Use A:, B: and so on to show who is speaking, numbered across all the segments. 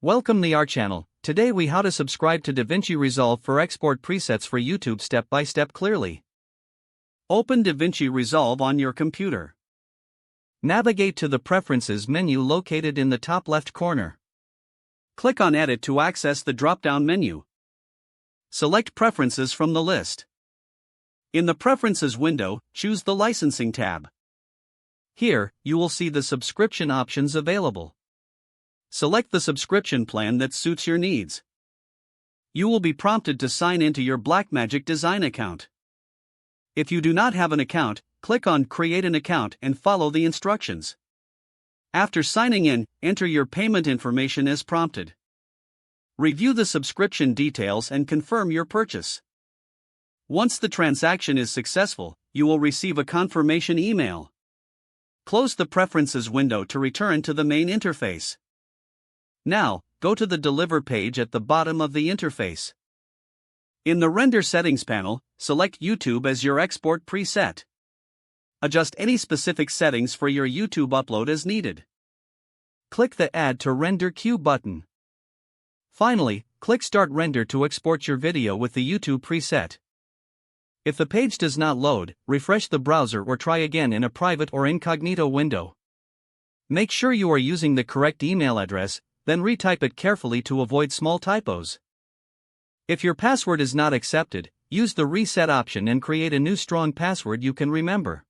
A: Welcome to our channel. Today we how to subscribe to DaVinci Resolve for export presets for YouTube step by step clearly. Open DaVinci Resolve on your computer. Navigate to the Preferences menu located in the top left corner. Click on Edit to access the drop-down menu. Select Preferences from the list. In the Preferences window, choose the Licensing tab. Here, you will see the subscription options available. Select the subscription plan that suits your needs. You will be prompted to sign into your Blackmagic Design account. If you do not have an account, click on Create an account and follow the instructions. After signing in, enter your payment information as prompted. Review the subscription details and confirm your purchase. Once the transaction is successful, you will receive a confirmation email. Close the Preferences window to return to the main interface. Now, go to the Deliver page at the bottom of the interface. In the Render Settings panel, select YouTube as your export preset. Adjust any specific settings for your YouTube upload as needed. Click the Add to Render Queue button. Finally, click Start Render to export your video with the YouTube preset. If the page does not load, refresh the browser or try again in a private or incognito window. Make sure you are using the correct email address, then retype it carefully to avoid small typos. If your password is not accepted, use the Reset option and create a new strong password you can remember.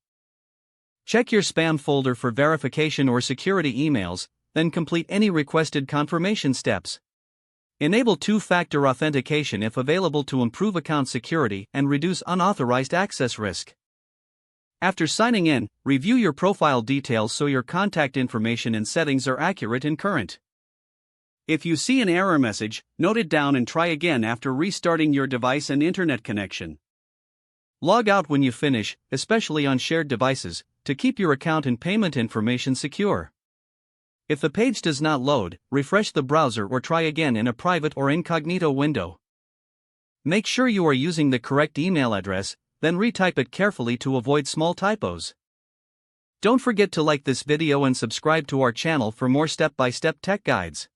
A: Check your spam folder for verification or security emails, then complete any requested confirmation steps. Enable two-factor authentication if available to improve account security and reduce unauthorized access risk. After signing in, review your profile details so your contact information and settings are accurate and current. If you see an error message, note it down and try again after restarting your device and internet connection. Log out when you finish, especially on shared devices, to keep your account and payment information secure. If the page does not load, refresh the browser or try again in a private or incognito window. Make sure you are using the correct email address, then retype it carefully to avoid small typos. Don't forget to like this video and subscribe to our channel for more step-by-step tech guides.